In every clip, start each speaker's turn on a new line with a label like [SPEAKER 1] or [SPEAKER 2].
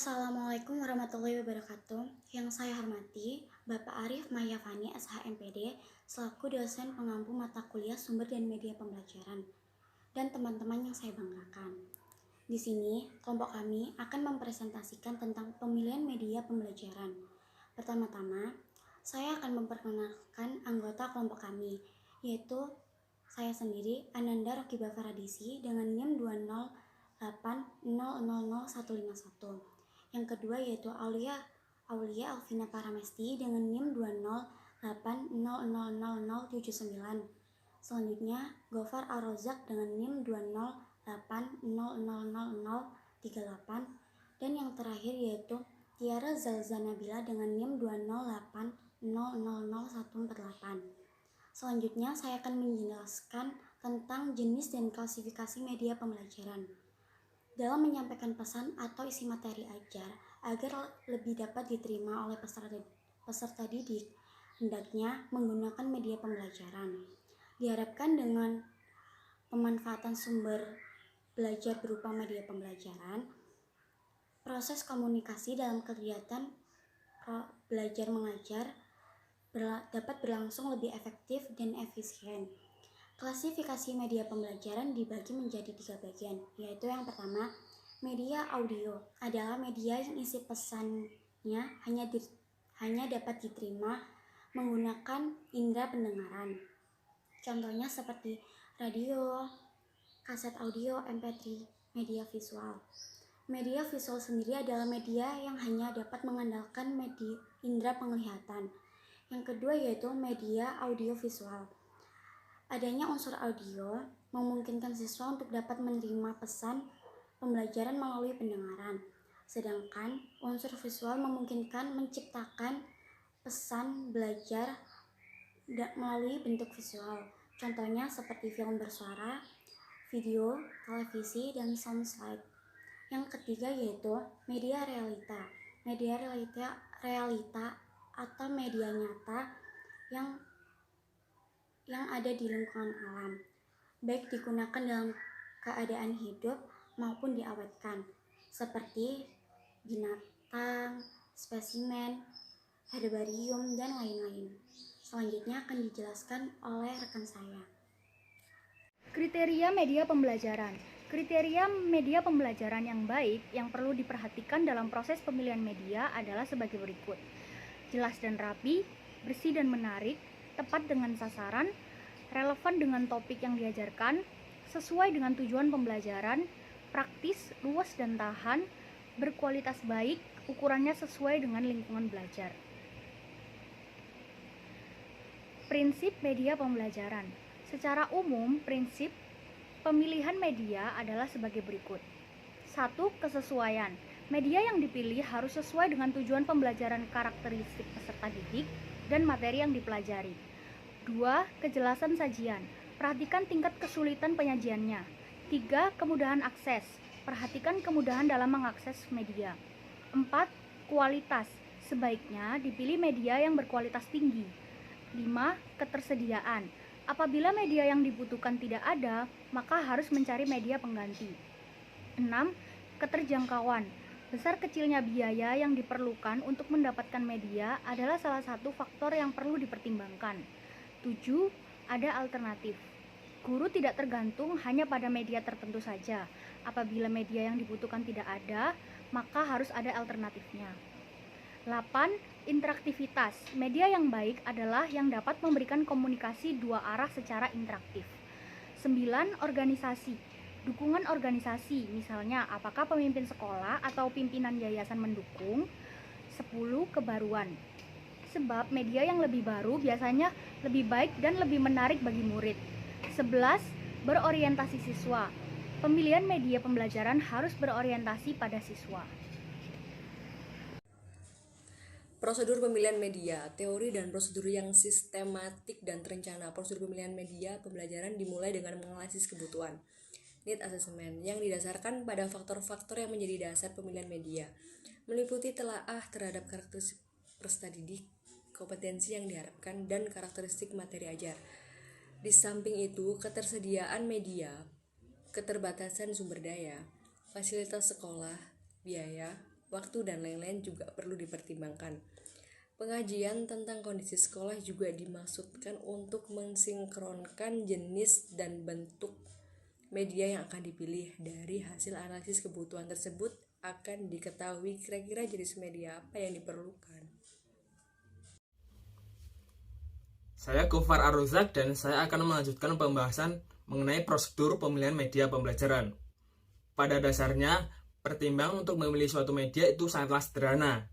[SPEAKER 1] Assalamualaikum warahmatullahi wabarakatuh. Yang saya hormati Bapak Arif Mayafani SHMPD selaku dosen pengampu mata kuliah sumber dan media pembelajaran dan teman-teman yang saya banggakan. Di sini, kelompok kami akan mempresentasikan tentang pemilihan media pembelajaran. Pertama-tama, saya akan memperkenalkan anggota kelompok kami, yaitu saya sendiri, Ananda Rokiba Faradisi dengan NIM 208000151. Yang kedua yaitu Aulia Alvina Paramesti dengan NIM 208000079. Selanjutnya, Gofar Arozak dengan NIM 208000038. Dan yang terakhir yaitu Tiara Zalzanabila dengan NIM 208000148. Selanjutnya, saya akan menjelaskan tentang jenis dan klasifikasi media pembelajaran. Dalam menyampaikan pesan atau isi materi ajar agar lebih dapat diterima oleh peserta didik, hendaknya menggunakan media pembelajaran. Diharapkan dengan pemanfaatan sumber belajar berupa media pembelajaran, proses komunikasi dalam kegiatan belajar mengajar dapat berlangsung lebih efektif dan efisien. Klasifikasi media pembelajaran dibagi menjadi 3 bagian, yaitu yang pertama, media audio adalah media yang isi pesannya hanya dapat diterima menggunakan indera pendengaran. Contohnya seperti radio, kaset audio, MP3, media visual. Media visual sendiri adalah media yang hanya dapat mengandalkan indera penglihatan. Yang kedua yaitu media audio visual. Adanya unsur audio memungkinkan siswa untuk dapat menerima pesan pembelajaran melalui pendengaran, sedangkan unsur visual memungkinkan menciptakan pesan belajar melalui bentuk visual. Contohnya seperti film bersuara, video, televisi, dan sound slide. Yang ketiga yaitu media realita. Media realita atau media nyata yang ada di lingkungan alam, baik digunakan dalam keadaan hidup maupun diawetkan, seperti binatang, spesimen, herbarium, dan lain-lain. Selanjutnya akan dijelaskan oleh rekan saya.
[SPEAKER 2] Kriteria media pembelajaran. Kriteria media pembelajaran yang baik yang perlu diperhatikan dalam proses pemilihan media adalah sebagai berikut. Jelas dan rapi, bersih dan menarik, tepat dengan sasaran, relevan dengan topik yang diajarkan, sesuai dengan tujuan pembelajaran, praktis, luas dan tahan, berkualitas baik, ukurannya sesuai dengan lingkungan belajar. Prinsip media pembelajaran. Secara umum, prinsip pemilihan media adalah sebagai berikut. 1. Kesesuaian. Media yang dipilih harus sesuai dengan tujuan pembelajaran, karakteristik peserta didik, dan materi yang dipelajari. 2. Kejelasan sajian. Perhatikan tingkat kesulitan penyajiannya. 3. Kemudahan akses. Perhatikan kemudahan dalam mengakses media. 4. Kualitas. Sebaiknya dipilih media yang berkualitas tinggi. 5. Ketersediaan. Apabila media yang dibutuhkan tidak ada, maka harus mencari media pengganti. 6. Keterjangkauan. Besar kecilnya biaya yang diperlukan untuk mendapatkan media adalah salah satu faktor yang perlu dipertimbangkan. 7. Ada alternatif. Guru tidak tergantung hanya pada media tertentu saja. Apabila media yang dibutuhkan tidak ada, maka harus ada alternatifnya. 8. Interaktivitas. Media yang baik adalah yang dapat memberikan komunikasi dua arah secara interaktif. 9. Organisasi. Dukungan organisasi, misalnya apakah pemimpin sekolah atau pimpinan yayasan mendukung. 10. Kebaruan. Sebab media yang lebih baru biasanya lebih baik dan lebih menarik bagi murid. 11. Berorientasi siswa. Pemilihan media pembelajaran harus berorientasi pada siswa.
[SPEAKER 3] Prosedur pemilihan media, teori dan prosedur yang sistematik dan terencana. Prosedur pemilihan media pembelajaran dimulai dengan menganalisis kebutuhan, need assessment, yang didasarkan pada faktor-faktor yang menjadi dasar pemilihan media, meliputi telaah terhadap karakteristik peserta didik, kompetensi yang diharapkan, dan karakteristik materi ajar. Di samping itu, ketersediaan media, keterbatasan sumber daya, fasilitas sekolah, biaya, waktu, dan lain-lain juga perlu dipertimbangkan. Pengajian tentang kondisi sekolah juga dimaksudkan untuk mensinkronkan jenis dan bentuk media yang akan dipilih. Dari hasil analisis kebutuhan tersebut akan diketahui kira-kira jenis media apa yang diperlukan.
[SPEAKER 4] Saya Gofar Ar-Rozak dan saya akan melanjutkan pembahasan mengenai prosedur pemilihan media pembelajaran. Pada dasarnya, pertimbangan untuk memilih suatu media itu sangatlah sederhana,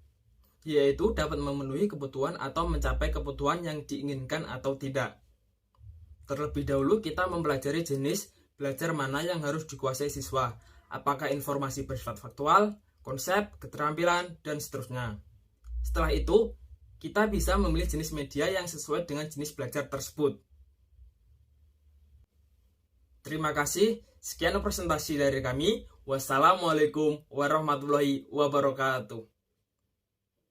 [SPEAKER 4] yaitu dapat memenuhi kebutuhan atau mencapai kebutuhan yang diinginkan atau tidak. Terlebih dahulu kita mempelajari jenis belajar mana yang harus dikuasai siswa, apakah informasi bersifat faktual, konsep, keterampilan, dan seterusnya. Setelah itu, kita bisa memilih jenis media yang sesuai dengan jenis belajar tersebut. Terima kasih, sekian presentasi dari kami. Wassalamualaikum warahmatullahi wabarakatuh.